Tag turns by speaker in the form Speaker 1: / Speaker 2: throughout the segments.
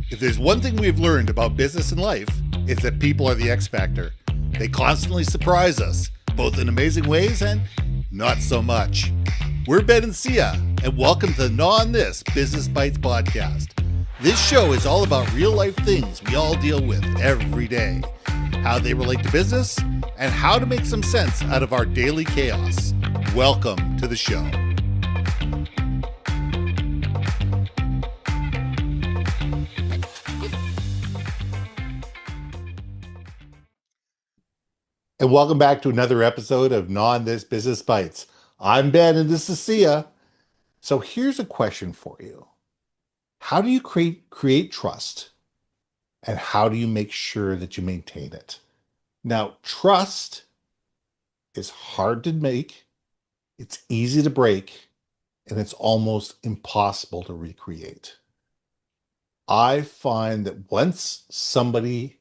Speaker 1: If there's one thing we've learned about business and life, it's that people are the X factor. They constantly surprise us, both in amazing ways and not so much. We're Ben and Syya, and welcome to the Gnaw on This Business Bites podcast. This show is all about real life things we all deal with every day, how they relate to business, and how to make some sense out of our daily chaos. Welcome to the show. And welcome back to another episode of Gnaw on This Business Bites. I'm Ben and this is Syya. So here's a question for you. How do you create trust? And how do you make sure that you maintain it? Now, trust is hard to make, it's easy to break, and it's almost impossible to recreate. I find that once somebody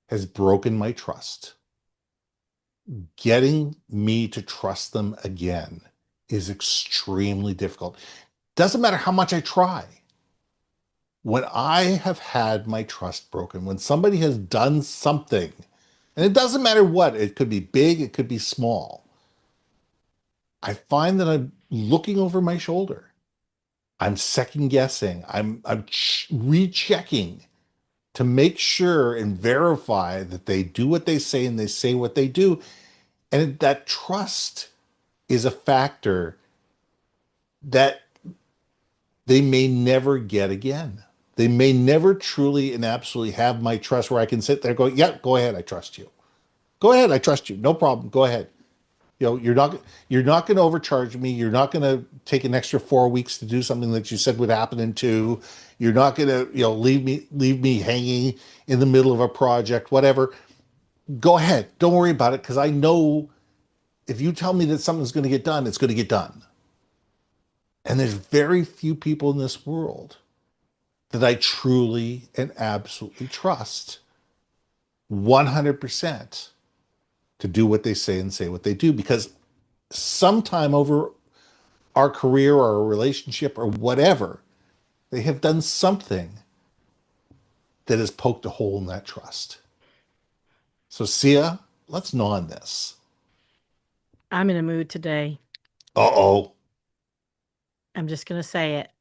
Speaker 1: has broken my trust, getting me to trust them again is extremely difficult. Doesn't matter how much I try. When I have had my trust broken, when somebody has done something, and it doesn't matter what, it could be big, it could be small, I find that I'm looking over my shoulder. I'm second guessing. I'm rechecking to make sure and verify that they do what they say and they say what they do. And that trust is a factor that they may never get again. They may never truly and absolutely have my trust where I can sit there and go, yeah, go ahead, I trust you. Go ahead, I trust you. No problem. Go ahead. You know, you're not going to overcharge me. You're not going to take an extra 4 weeks to do something that you said would happen in 2. You're not going to, leave me hanging in the middle of a project, whatever. Go ahead. Don't worry about it, because I know if you tell me that something's going to get done, it's going to get done. And there's very few people in this world that I truly and absolutely trust 100% to do what they say and say what they do, because sometime over our career or our relationship or whatever, they have done something that has poked a hole in that trust. So Syya, let's gnaw on this.
Speaker 2: I'm in a mood today.
Speaker 1: Uh-oh.
Speaker 2: I'm just going to say it.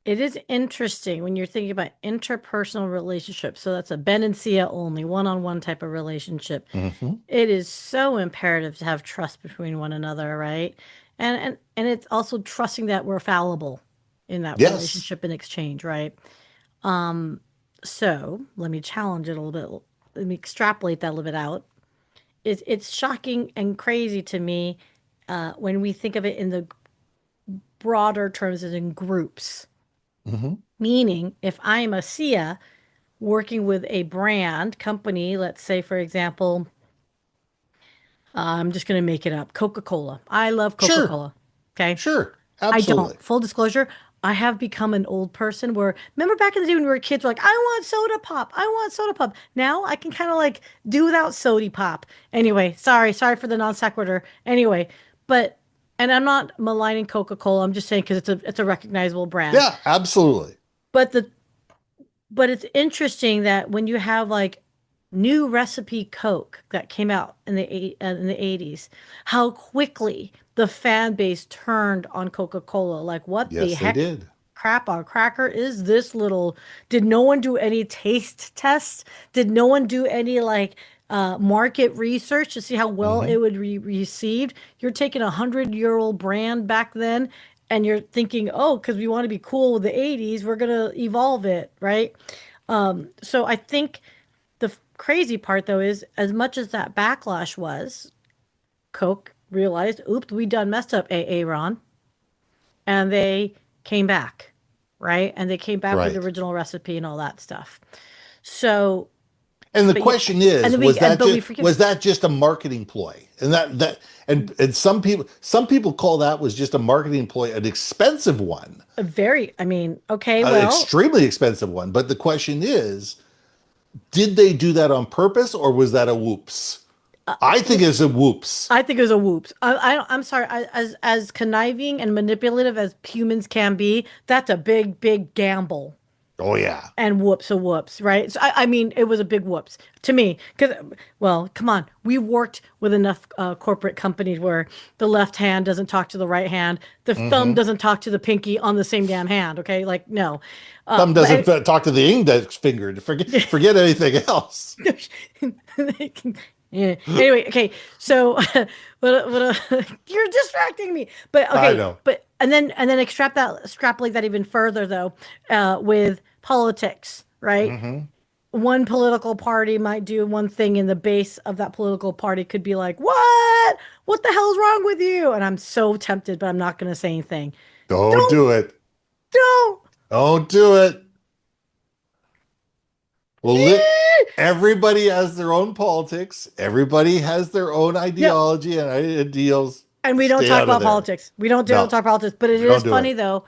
Speaker 2: It is interesting when you're thinking about interpersonal relationships. So that's a Ben and Syya only, one-on-one type of relationship.
Speaker 1: Mm-hmm.
Speaker 2: It is so imperative to have trust between one another, right? And it's also trusting that we're fallible in that
Speaker 1: Yes.
Speaker 2: relationship and exchange, right? So let me challenge it a little bit. Let me extrapolate that a little bit out. It's shocking and crazy to me when we think of it in the broader terms as in groups.
Speaker 1: Mm-hmm.
Speaker 2: Meaning, if I am a Syya working with a brand company, let's say, for example, I'm just going to make it up, Coca-Cola. I love
Speaker 1: Sure.
Speaker 2: Coca-Cola. Okay.
Speaker 1: Sure.
Speaker 2: I
Speaker 1: Absolutely.
Speaker 2: don't. Full disclosure, I have become an old person where, remember back in the day when we were kids, we're like, I want soda pop. I want soda pop. Now I can kind of like do without soda pop. Anyway, sorry for the non sequitur. Anyway, but, and I'm not maligning Coca-Cola. I'm just saying because it's a recognizable brand.
Speaker 1: Yeah, absolutely.
Speaker 2: But it's interesting that when you have like new recipe Coke that came out in the 80s, how quickly the fan base turned on Coca-Cola. Like, what the
Speaker 1: Yes, they
Speaker 2: heck
Speaker 1: did.
Speaker 2: crap on cracker is this little? Did no one do any taste tests? Did no one do any like market research to see how well
Speaker 1: Mm-hmm.
Speaker 2: it would be received? You're taking 100-year-old brand back then, and you're thinking, oh, because we want to be cool with the 80s, we're gonna evolve it, right? So I think the crazy part though is as much as that backlash was, Coke realized, oops, we done messed up, Ron, and they came back, right? And they came back with the
Speaker 1: Right.
Speaker 2: original recipe and all that stuff. So,
Speaker 1: And the
Speaker 2: but yeah,
Speaker 1: question
Speaker 2: and
Speaker 1: is,
Speaker 2: then we but we forget.
Speaker 1: was that just a marketing ploy? And and some people call that was just a marketing ploy, an expensive one,
Speaker 2: A very, I mean, okay,
Speaker 1: an
Speaker 2: well,
Speaker 1: extremely expensive one. But the question is, did they do that on purpose or was that a whoops? I think it's a whoops.
Speaker 2: I think it was a whoops. I'm sorry. As conniving and manipulative as humans can be, that's a big gamble.
Speaker 1: Oh yeah.
Speaker 2: And whoops, a whoops, right? So I mean, it was a big whoops to me because, well, come on, we've worked with enough corporate companies where the left hand doesn't talk to the right hand, the thumb
Speaker 1: Hmm.
Speaker 2: doesn't talk to the pinky on the same damn hand. Okay, like no,
Speaker 1: Thumb
Speaker 2: but
Speaker 1: doesn't talk to the index finger. Forget anything else.
Speaker 2: yeah. Anyway, okay. So, you're distracting me. But
Speaker 1: I
Speaker 2: okay,
Speaker 1: know.
Speaker 2: but and then extrapolate that even further though, with politics, right?
Speaker 1: Hmm.
Speaker 2: One political party might do one thing, and the base of that political party could be like, "What? What the hell's wrong with you?" And I'm so tempted, but I'm not going to say anything.
Speaker 1: Don't
Speaker 2: Don't,
Speaker 1: do it.
Speaker 2: don't.
Speaker 1: Don't do it. Well, everybody has their own politics. Everybody has their own
Speaker 2: No,
Speaker 1: ideology and ideals.
Speaker 2: and we don't
Speaker 1: Stay
Speaker 2: talk
Speaker 1: out of
Speaker 2: about
Speaker 1: there.
Speaker 2: politics. We don't do
Speaker 1: No,
Speaker 2: talk politics, but it
Speaker 1: we
Speaker 2: is
Speaker 1: don't do
Speaker 2: funny
Speaker 1: it.
Speaker 2: though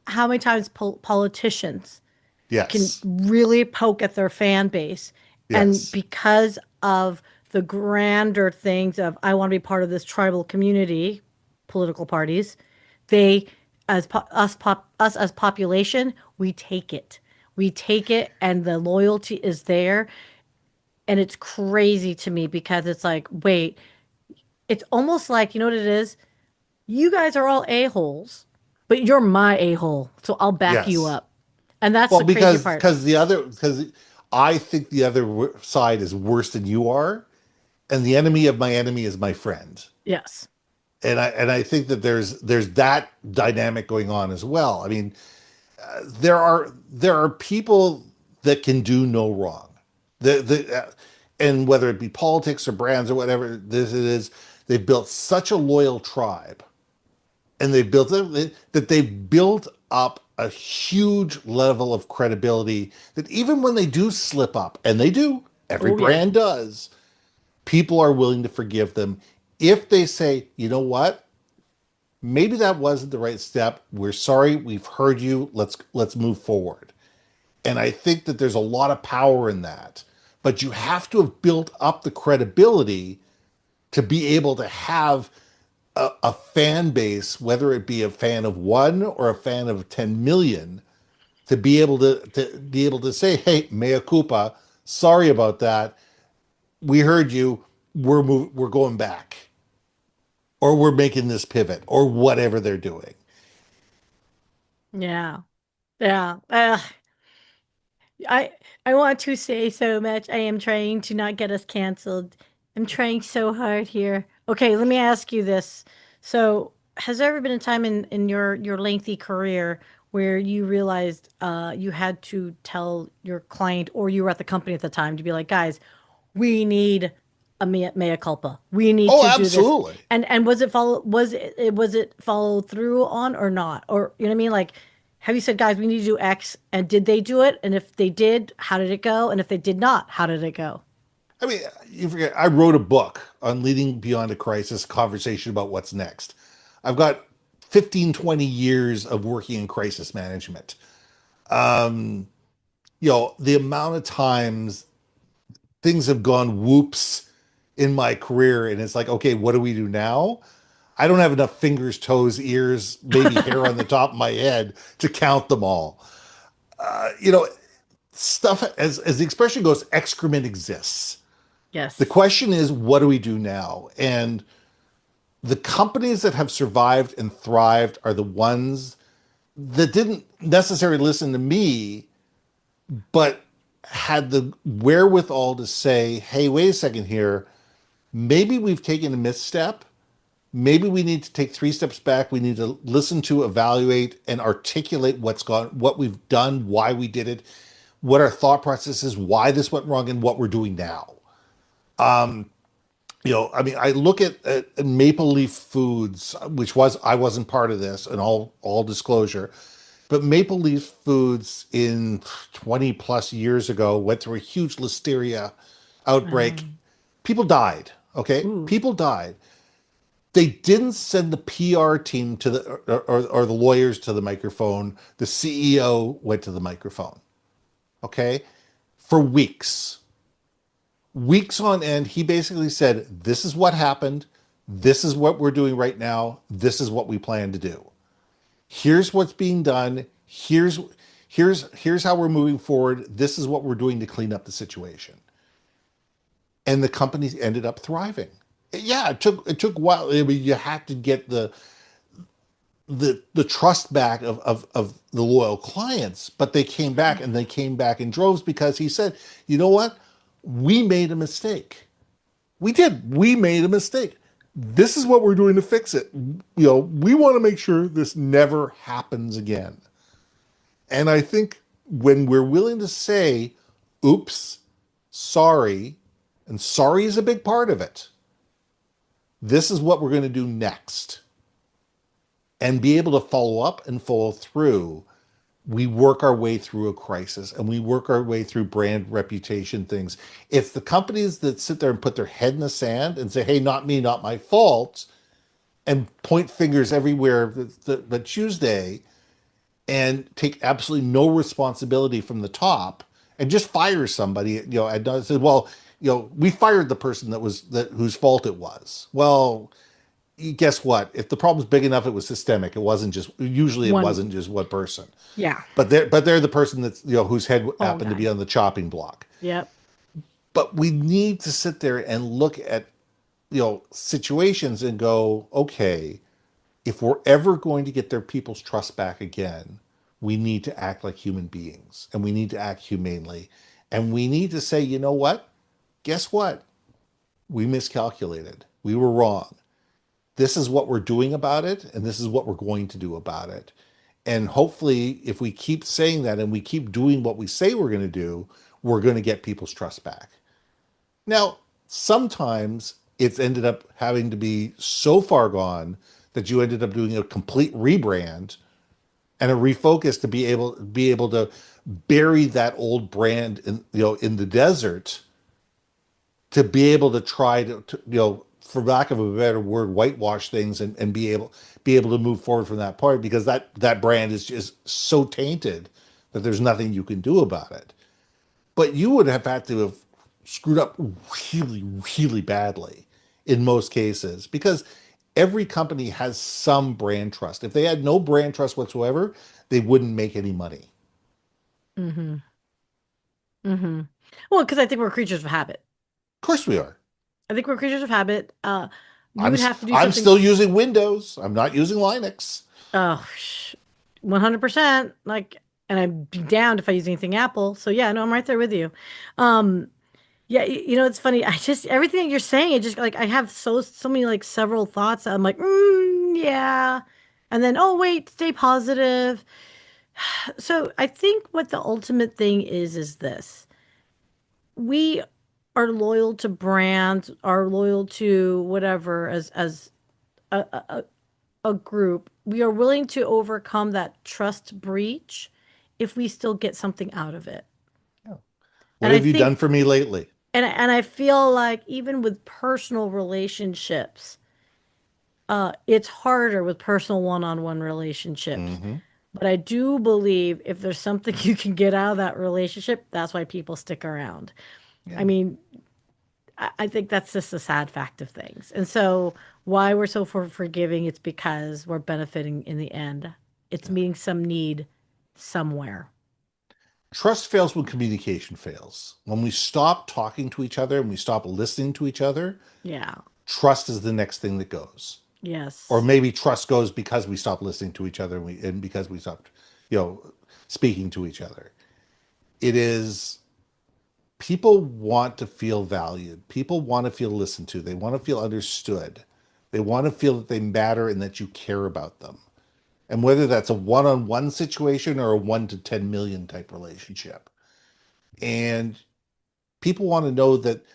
Speaker 2: how many times politicians can
Speaker 1: Yes.
Speaker 2: really poke at their fan base, and
Speaker 1: Yes.
Speaker 2: because of the grander things of I want to be part of this tribal community, political parties, they us as population, we take it, and the loyalty is there, and it's crazy to me because it's like, wait, it's almost like, you know what it is, you guys are all a-holes, but you're my a-hole, so I'll back you
Speaker 1: Yes.
Speaker 2: up. And that's
Speaker 1: Well,
Speaker 2: the crazy part.
Speaker 1: because I think the other side is worse than you are, and the enemy of my enemy is my friend.
Speaker 2: Yes.
Speaker 1: And I think that there's that dynamic going on as well. I mean, there are people that can do no wrong. And whether it be politics or brands or whatever this it is, they've built such a loyal tribe, and they've built up a huge level of credibility that even when they do slip up, and they do, every
Speaker 2: Oh yeah.
Speaker 1: brand does, people are willing to forgive them if they say, you know what, maybe that wasn't the right step. We're sorry. We've heard you. Let's move forward. And I think that there's a lot of power in that. But you have to have built up the credibility to be able to have a fan base, whether it be a fan of one or a fan of 10 million, to be able to say, hey, mea culpa, sorry about that. We heard you. We're going back, or we're making this pivot, or whatever they're doing.
Speaker 2: Yeah. Yeah. I I want to say so much. I am trying to not get us canceled. I'm trying so hard here. Okay, let me ask you this. So, has there ever been a time in your lengthy career where you realized you had to tell your client, or you were at the company at the time, to be like, guys, we need a mea culpa. We need
Speaker 1: Oh,
Speaker 2: to do this.
Speaker 1: absolutely.
Speaker 2: And was it followed through on or not? Or you know what I mean? Like, have you said, guys, we need to do X, and did they do it? And if they did, how did it go? And if they did not, how did it go?
Speaker 1: I mean, you forget, I wrote a book on leading beyond a crisis, conversation about what's next. I've got 15, 20 years of working in crisis management. The amount of times things have gone whoops in my career, and it's like, okay, what do we do now? I don't have enough fingers, toes, ears, maybe hair on the top of my head to count them all. You know, stuff, as the expression goes, excrement exists. The
Speaker 2: Yes.
Speaker 1: question is, what do we do now? And the companies that have survived and thrived are the ones that didn't necessarily listen to me, but had the wherewithal to say, hey, wait a second here. Maybe we've taken a misstep. Maybe we need to take 3 steps back. We need to listen to, evaluate, and articulate what we've done, why we did it, what our thought process is, why this went wrong, and what we're doing now. I mean, I look at Maple Leaf Foods, which was I wasn't part of this, and all disclosure, but Maple Leaf Foods in 20 plus years ago went through a huge listeria outbreak.
Speaker 2: Um,
Speaker 1: People died. Okay,
Speaker 2: ooh.
Speaker 1: people died. They didn't send the PR team to or the lawyers to the microphone. The CEO went to the microphone. Okay, for weeks on end, he basically said, this is what happened. This is what we're doing right now. This is what we plan to do. Here's what's being done. here's how we're moving forward. This is what we're doing to clean up the situation. And the companies ended up thriving. Yeah, it took a while. I mean, you had to get the trust back of the loyal clients, but they came back, and they came back in droves because he said, you know what? We made a mistake. We did. We made a mistake. This is what we're doing to fix it. We want to make sure this never happens again. And I think when we're willing to say, oops, sorry, and sorry is a big part of it, this is what we're going to do next, and be able to follow up and follow through, we work our way through a crisis, and we work our way through brand reputation things. It's the companies that sit there and put their head in the sand and say, hey, not me, not my fault, and point fingers everywhere but Tuesday, and take absolutely no responsibility from the top, and just fire somebody. And I said, well, we fired the person that whose fault it was. Well, guess what? If the problem's big enough, it was systemic. It wasn't just usually it
Speaker 2: One,
Speaker 1: wasn't just one person.
Speaker 2: yeah,
Speaker 1: But they're the person that's whose head
Speaker 2: fall
Speaker 1: happened to be
Speaker 2: guy.
Speaker 1: on the chopping block.
Speaker 2: Yep.
Speaker 1: But we need to sit there and look at situations and go, okay, if we're ever going to get their people's trust back again, we need to act like human beings, and we need to act humanely, and we need to say, you know what? Guess what? We miscalculated. We were wrong. This is what we're doing about it, and this is what we're going to do about it. And hopefully, if we keep saying that and we keep doing what we say we're going to do, we're going to get people's trust back. Now, sometimes it's ended up having to be so far gone that you ended up doing a complete rebrand and a refocus to be able to bury that old brand in the desert, to be able to try to for lack of a better word, whitewash things, and be able to move forward from that point, because that brand is just so tainted that there's nothing you can do about it. But you would have had to have screwed up really, really badly in most cases, because every company has some brand trust. If they had no brand trust whatsoever, they wouldn't make any money.
Speaker 2: Mm-hmm. Mm-hmm. Well, because I think we're creatures of habit.
Speaker 1: Of course we are.
Speaker 2: I think we're creatures of habit. You
Speaker 1: I'm
Speaker 2: would have to do
Speaker 1: I'm
Speaker 2: something.
Speaker 1: still using Windows. I'm not using Linux.
Speaker 2: Oh, 100%. Like, and I'd be damned if I use anything Apple. So yeah, no, I'm right there with you. Um, yeah, it's funny. I just everything that you're saying, it just like I have so many like several thoughts. I'm like, yeah, and then oh wait, stay positive. So I think what the ultimate thing is this: we are loyal to brands, are loyal to whatever as a, a, a group. We are willing to overcome that trust breach if we still get something out of it.
Speaker 1: What
Speaker 2: And I
Speaker 1: have you
Speaker 2: think
Speaker 1: done for me lately?
Speaker 2: and I feel like even with personal relationships, it's harder with personal one-on-one relationships.
Speaker 1: Mm-hmm.
Speaker 2: But I do believe if there's something you can get out of that relationship, that's why people stick around. I
Speaker 1: Yeah.
Speaker 2: mean, I think that's just a sad fact of things. And so why we're so forgiving, it's because we're benefiting in the end. It's
Speaker 1: Yeah.
Speaker 2: meeting some need somewhere.
Speaker 1: Trust fails when communication fails. When we stop talking to each other and we stop listening to each other,
Speaker 2: Yeah.
Speaker 1: trust is the next thing that goes. Or
Speaker 2: Yes.
Speaker 1: maybe trust goes because we stop listening to each other, and because we stopped, speaking to each other. It is People want to feel valued. People want to feel listened to. They want to feel understood. They want to feel that they matter and that you care about them. And whether that's a one-on-one situation or a 1 to 10 million type relationship. And people want to know that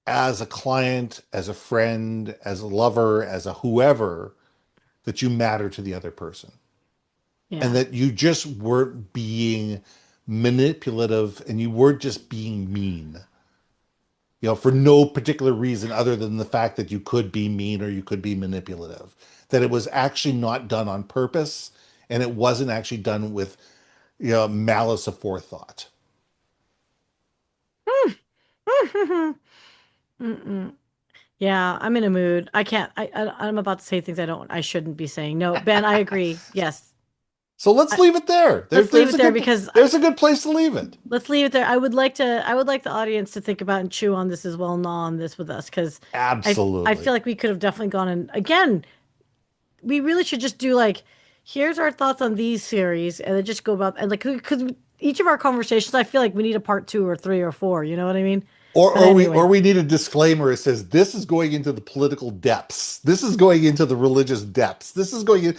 Speaker 1: as a client, as a friend, as a lover, as a whoever, that you matter to the other person. And
Speaker 2: Yeah.
Speaker 1: that you just weren't being manipulative, and you weren't just being mean, for no particular reason other than the fact that you could be mean or you could be manipulative. That it was actually not done on purpose, and it wasn't actually done with, malice aforethought.
Speaker 2: Mm-mm. Yeah, I'm in a mood. I can't. I'm about to say things I shouldn't be saying. No, Ben, I agree. Yes.
Speaker 1: So let's leave it there.
Speaker 2: Let's leave it there because
Speaker 1: there's a good place to leave it.
Speaker 2: let's leave it there. I would like the audience to think about and chew on this as well, gnaw on this with us, because I
Speaker 1: Absolutely.
Speaker 2: feel like we could have definitely gone in again. We really should just do like, here's our thoughts on these series, and then just go about and like because each of our conversations, I feel like we need a part 2 or 3 or 4. You know what I mean? But
Speaker 1: Or
Speaker 2: anyway,
Speaker 1: we need a disclaimer that says this is going into the political depths. This is going into the religious depths. This is going in,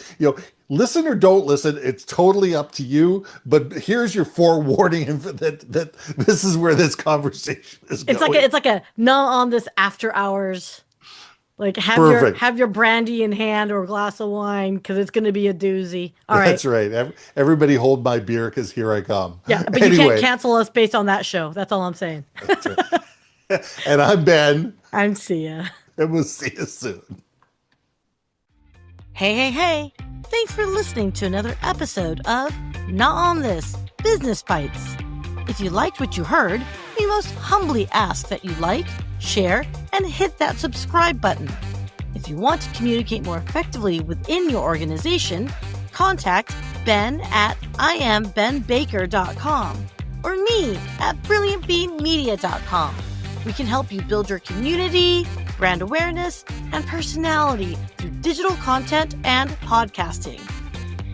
Speaker 1: listen or don't listen. It's totally up to you. But here's your forewarning that this is where this conversation is going.
Speaker 2: it's like a gnaw on this after hours. Like
Speaker 1: Perfect.
Speaker 2: have your brandy in hand or a glass of wine because it's going to be a doozy. All right.
Speaker 1: That's right. Everybody hold my beer because here I come.
Speaker 2: Yeah, but you can't
Speaker 1: Anyway,
Speaker 2: cancel us based on that show. That's all I'm saying.
Speaker 1: that's right. And I'm Ben,
Speaker 2: I'm Syya.
Speaker 1: and we'll see you soon.
Speaker 2: Hey, hey, hey. Thanks for listening to another episode of Not On This Business Bites. If you liked what you heard, we most humbly ask that you like, share, and hit that subscribe button. If you want to communicate more effectively within your organization, contact Ben at IamBenBaker.com or me at BrilliantBeeMedia.com. We can help you build your community, brand awareness, and personality through digital content and podcasting.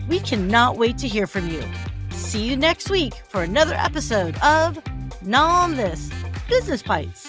Speaker 2: We cannot wait to hear from you. See you next week for another episode of Not On This Business Bites.